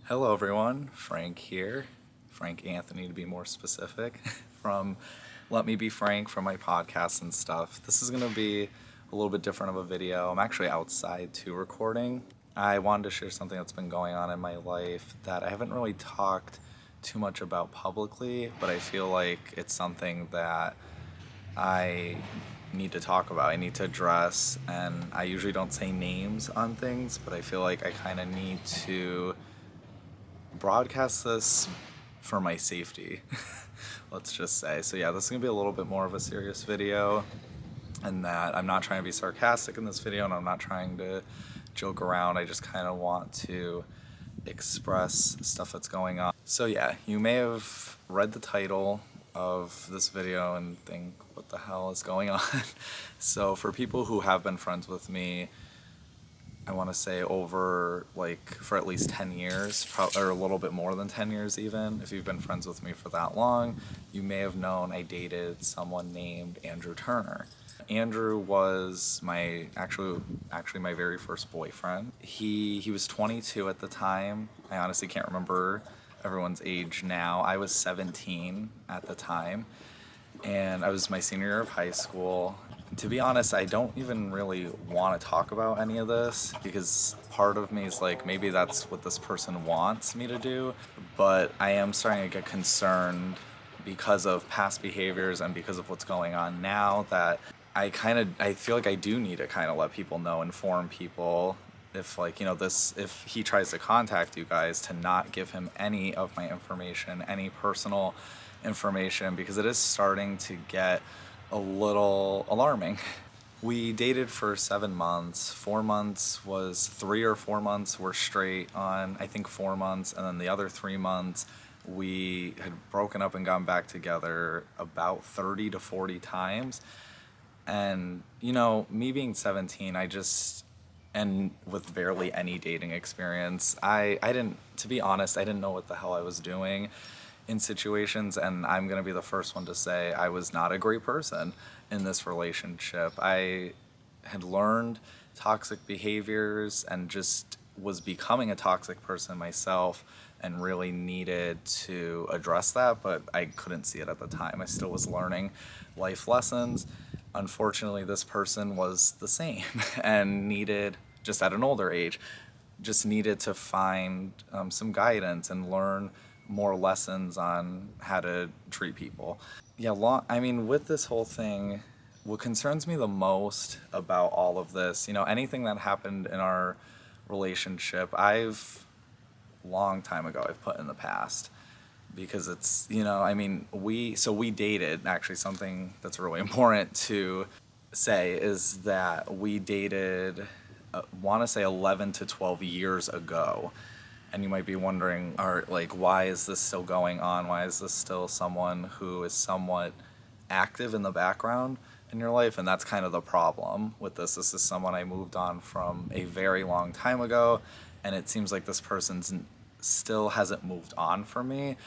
Hello everyone, Frank here, Frank Anthony to be more specific, from Let Me Be Frank from my podcast and stuff. This is going to be a little bit different of a video. I'm actually outside too recording. I wanted to share something that's been going on in my life that I haven't really talked too much about publicly, but I feel like it's something that I need to talk about, I need to address, and I usually don't say names on things, but I feel like I kind of need to broadcast this for my safety, let's just say. So yeah, this is gonna be a little bit more of a serious video, and that I'm not trying to be sarcastic in this video and I'm not trying to joke around. I just kind of want to express stuff that's going on. So yeah, you may have read the title of this video and think, what the hell is going on? So for people who have been friends with me, I want to say over, for at least 10 years, or a little bit more than 10 years even. If you've been friends with me for that long, you may have known I dated someone named Andrew Turner. Andrew was actually my very first boyfriend. He was 22 at the time. I honestly can't remember everyone's age now. I was 17 at the time, and I was my senior year of high school. To be honest, I don't even really want to talk about any of this because part of me is like, maybe that's what this person wants me to do, but I am starting to get concerned because of past behaviors and because of what's going on now, that I feel like I do need to kind of let people know, inform people, if if he tries to contact you guys, to not give him any of my information, any personal information, because it is starting to get a little alarming. We dated for 7 months. 4 months was 3 or 4 months were straight on, I think 4 months, and then the other 3 months we had broken up and gone back together about 30 to 40 times. And me being 17, and with barely any dating experience, I didn't, to be honest, I didn't know what the hell I was doing in situations, and I'm going to be the first one to say I was not a great person in this relationship. I had learned toxic behaviors and just was becoming a toxic person myself and really needed to address that, but I couldn't see it at the time. I still was learning life lessons. Unfortunately, this person was the same and needed, just at an older age, just needed to find some guidance and learn more lessons on how to treat people. Yeah, with this whole thing, what concerns me the most about all of this, anything that happened in our relationship, long time ago, I've put in the past. Because it's, we dated, actually something that's really important to say is that we dated, want to say 11 to 12 years ago. And you might be wondering, why is this still going on? Why is this still someone who is somewhat active in the background in your life? And that's kind of the problem with this. This is someone I moved on from a very long time ago, and it seems like this person's still hasn't moved on from me.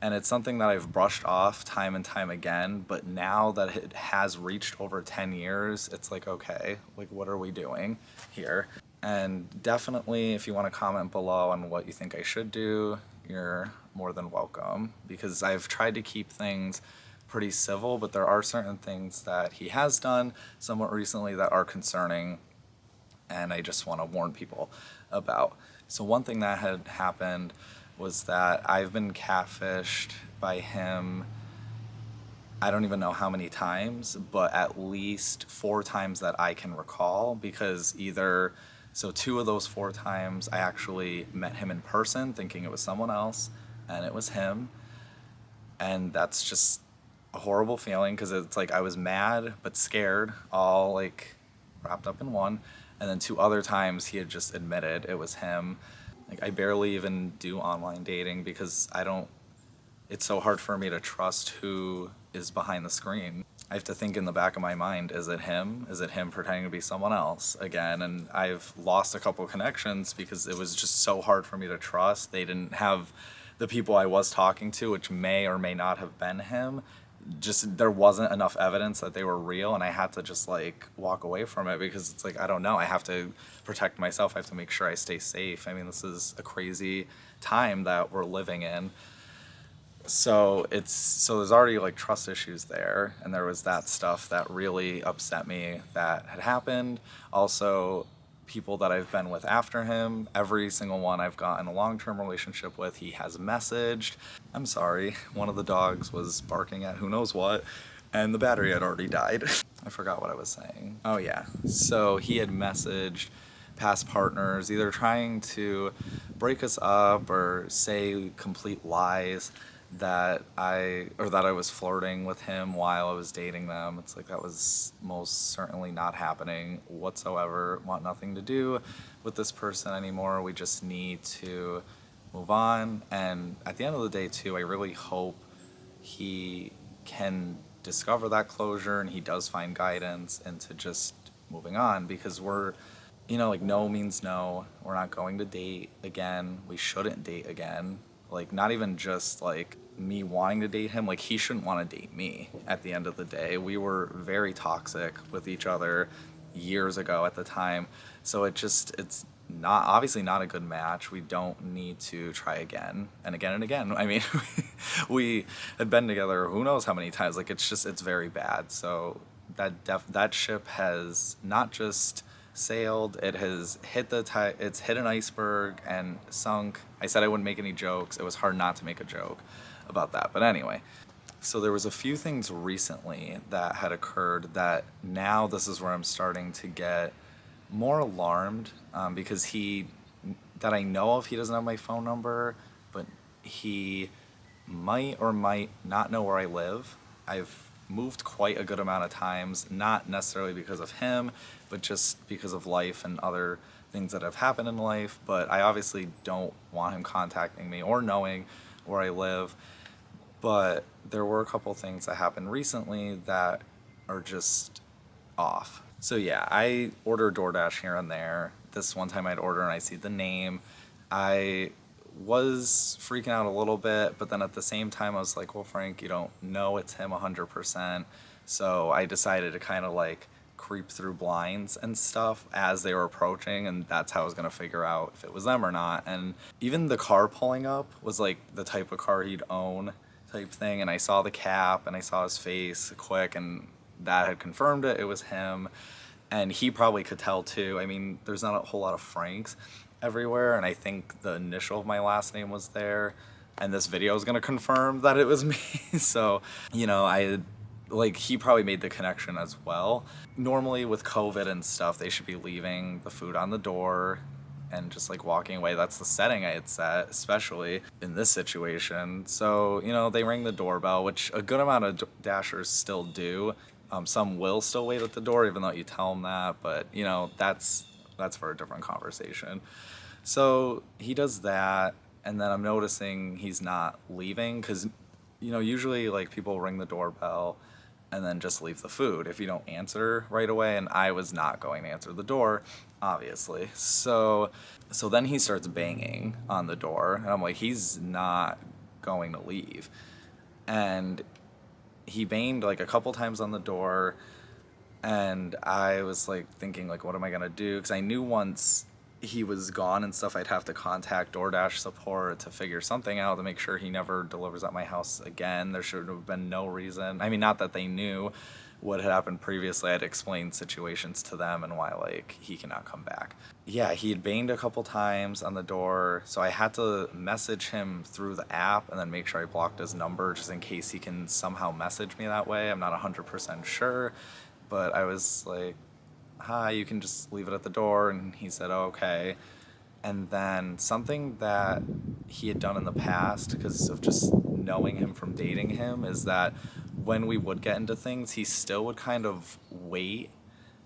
And it's something that I've brushed off time and time again, but now that it has reached over 10 years, it's like, okay, what are we doing here? And definitely, if you want to comment below on what you think I should do, you're more than welcome, because I've tried to keep things pretty civil, but there are certain things that he has done somewhat recently that are concerning, and I just want to warn people about. So one thing that had happened was that I've been catfished by him, I don't even know how many times, but at least 4 times that I can recall, because so 2 of those 4 times I actually met him in person thinking it was someone else, and it was him. And that's just a horrible feeling, because it's like I was mad but scared, all wrapped up in one. And then 2 other times he had just admitted it was him. I barely even do online dating because it's so hard for me to trust who is behind the screen. I have to think in the back of my mind, is it him? Is it him pretending to be someone else again? And I've lost a couple connections because it was just so hard for me to trust. They didn't have the people I was talking to, which may or may not have been him. just there wasn't enough evidence that they were real, and I had to just like walk away from it because it's like I don't know, I have to protect myself, I have to make sure I stay safe. I mean, this is a crazy time that we're living in. So there's already like trust issues there, and there was that stuff that really upset me that had happened. Also, people that I've been with after him, every single one I've gotten a long-term relationship with, he has messaged. I'm sorry, one of the dogs was barking at who knows what, and the battery had already died. I forgot what I was saying. Oh yeah, so he had messaged past partners, either trying to break us up or say complete lies that I was flirting with him while I was dating them. It's like that was most certainly not happening whatsoever. Want nothing to do with this person anymore. We just need to move on. And at the end of the day too, I really hope he can discover that closure and he does find guidance into just moving on, because we're, like, no means no. We're not going to date again. We shouldn't date again. Like, not even just like me wanting to date him, like he shouldn't want to date me at the end of the day. We were very toxic with each other years ago at the time. So it's not, obviously not a good match. We don't need to try again and again and again. I mean, we had been together who knows how many times. Like, it's very bad. So that ship has not just sailed, it has it's hit an iceberg and sunk. I said I wouldn't make any jokes. It was hard not to make a joke about that. But anyway, so there was a few things recently that had occurred that now this is where I'm starting to get more alarmed, because that I know of, he doesn't have my phone number, but he might or might not know where I live. I've moved quite a good amount of times, not necessarily because of him, but just because of life and other things that have happened in life. But I obviously don't want him contacting me or knowing where I live. But there were a couple things that happened recently that are just off. So yeah, I order DoorDash here and there. This one time I'd order and I see the name. I was freaking out a little bit, but then at the same time I was like, well, Frank, you don't know it's him 100%. So I decided to kind of like creep through blinds and stuff as they were approaching, and that's how I was going to figure out if it was them or not. And even the car pulling up was like the type of car he'd own type thing, and I saw the cap and I saw his face quick, and that had confirmed it was him. And he probably could tell too. I mean, there's not a whole lot of Franks everywhere, and I think the initial of my last name was there, and this video is going to confirm that it was me. So, he probably made the connection as well. Normally with COVID and stuff, they should be leaving the food on the door and just like walking away. That's the setting I had set, especially in this situation. So, they ring the doorbell, which a good amount of Dashers still do. Some will still wait at the door, even though you tell them that, but that's for a different conversation. So he does that, and then I'm noticing he's not leaving, because usually like people ring the doorbell and then just leave the food if you don't answer right away, and I was not going to answer the door, obviously. So then he starts banging on the door, and I'm like, he's not going to leave. And he banged like a couple times on the door, and I was like thinking, like, what am I gonna do? Because I knew once he was gone and stuff, I'd have to contact DoorDash support to figure something out to make sure he never delivers at my house again. There should have been no reason. I mean, not that they knew what had happened previously. I'd explained situations to them and why, like, he cannot come back. Yeah, he had banged a couple times on the door, so I had to message him through the app and then make sure I blocked his number just in case he can somehow message me that way. I'm not 100% sure, but I was like, hi, you can just leave it at the door, and he said, oh, okay. And then something that he had done in the past, because of just knowing him from dating him, is that when we would get into things, he still would kind of wait,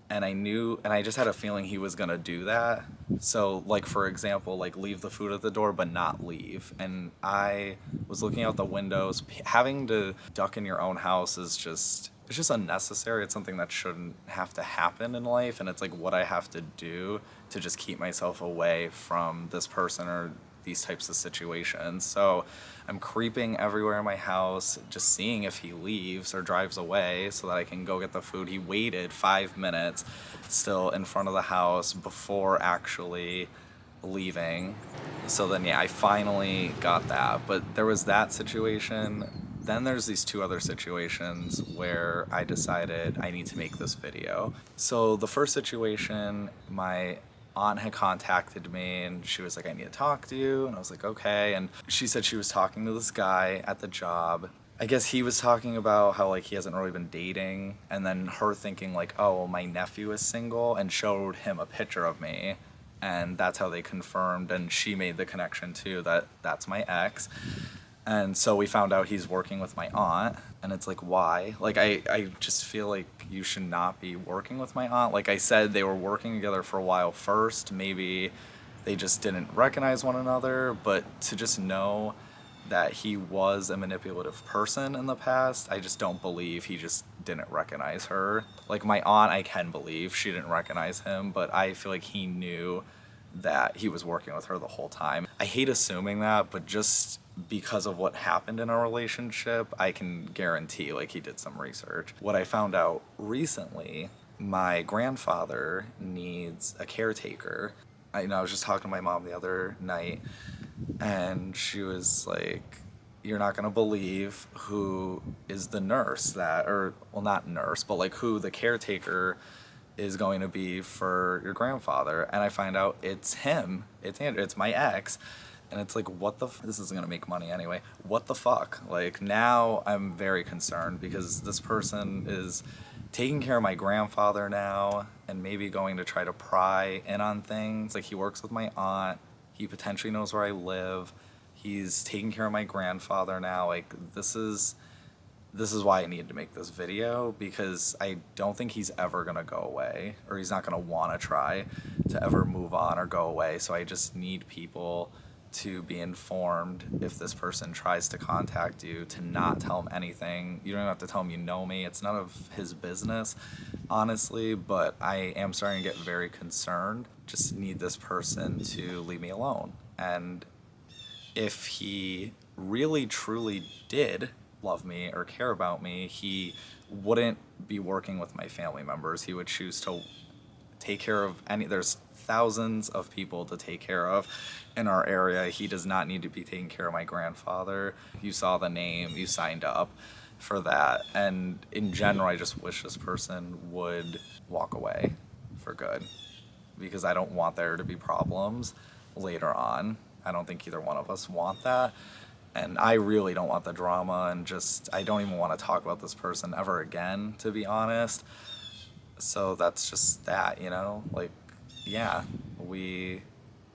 and I just had a feeling he was gonna do that. So, like, for example, like, leave the food at the door but not leave. And I was looking out the windows. Having to duck in your own house is just, it's just unnecessary. It's something that shouldn't have to happen in life, and it's like what I have to do to just keep myself away from this person or these types of situations. So I'm creeping everywhere in my house, just seeing if he leaves or drives away so that I can go get the food. He waited 5 minutes still in front of the house before actually leaving. So then, yeah, I finally got that. But there was that situation. Then there's these two other situations where I decided I need to make this video. So the first situation, my aunt had contacted me and she was like, I need to talk to you. And I was like, okay. And she said she was talking to this guy at the job. I guess he was talking about how like he hasn't really been dating, and then her thinking like, oh, well, my nephew is single, and showed him a picture of me. And that's how they confirmed, and she made the connection too that that's my ex. And so we found out he's working with my aunt, and it's like, why? Like, I just feel like you should not be working with my aunt. Like I said, they were working together for a while first. Maybe they just didn't recognize one another, but to just know that he was a manipulative person in the past, I just don't believe he just didn't recognize her. Like my aunt, I can believe she didn't recognize him, but I feel like he knew that he was working with her the whole time. I hate assuming that, but just because of what happened in our relationship, I can guarantee like he did some research. What I found out recently, my grandfather needs a caretaker. I was just talking to my mom the other night, and she was like, you're not gonna believe who is the nurse that, or well, not nurse, but like who the caretaker is going to be for your grandfather. And I find out it's him. It's Andrew. It's my ex. And it's like, what the this isn't gonna make money anyway. What the fuck? Like now I'm very concerned because this person is taking care of my grandfather now and maybe going to try to pry in on things. Like he works with my aunt. He potentially knows where I live. He's taking care of my grandfather now. Like this is why I needed to make this video, because I don't think he's ever gonna go away, or he's not gonna wanna try to ever move on or go away. So I just need people to be informed if this person tries to contact you, to not tell him anything. You don't have to tell him you know me. It's none of his business, honestly, but I am starting to get very concerned. Just need this person to leave me alone. And if he really truly did love me or care about me, he wouldn't be working with my family members. He would choose to take care of there's thousands of people to take care of in our area. He does not need to be taking care of my grandfather. You saw the name, you signed up for that. And in general, I just wish this person would walk away for good, because I don't want there to be problems later on. I don't think either one of us want that. And I really don't want the drama, and just, I don't even want to talk about this person ever again, to be honest. So that's just that, like, yeah, we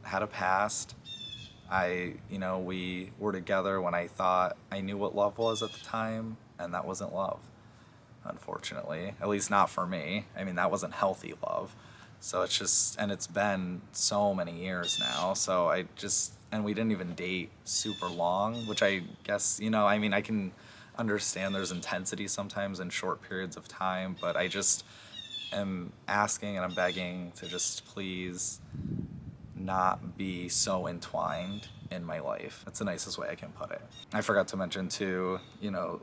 had a past. We were together when I thought I knew what love was at the time, and that wasn't love, unfortunately. At least not for me. I mean, that wasn't healthy love. So it's just, and it's been so many years now, so and we didn't even date super long, which I guess, I can understand there's intensity sometimes in short periods of time, but I just am asking and I'm begging to just please not be so entwined in my life. That's the nicest way I can put it. I forgot to mention too,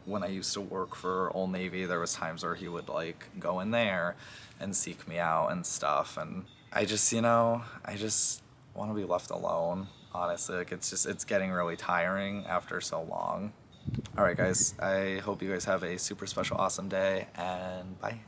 when I used to work for Old Navy, there was times where he would like go in there and seek me out and stuff, and I just want to be left alone, honestly. Like it's getting really tiring after so long. All right, guys, I hope you guys have a super special awesome day, and bye.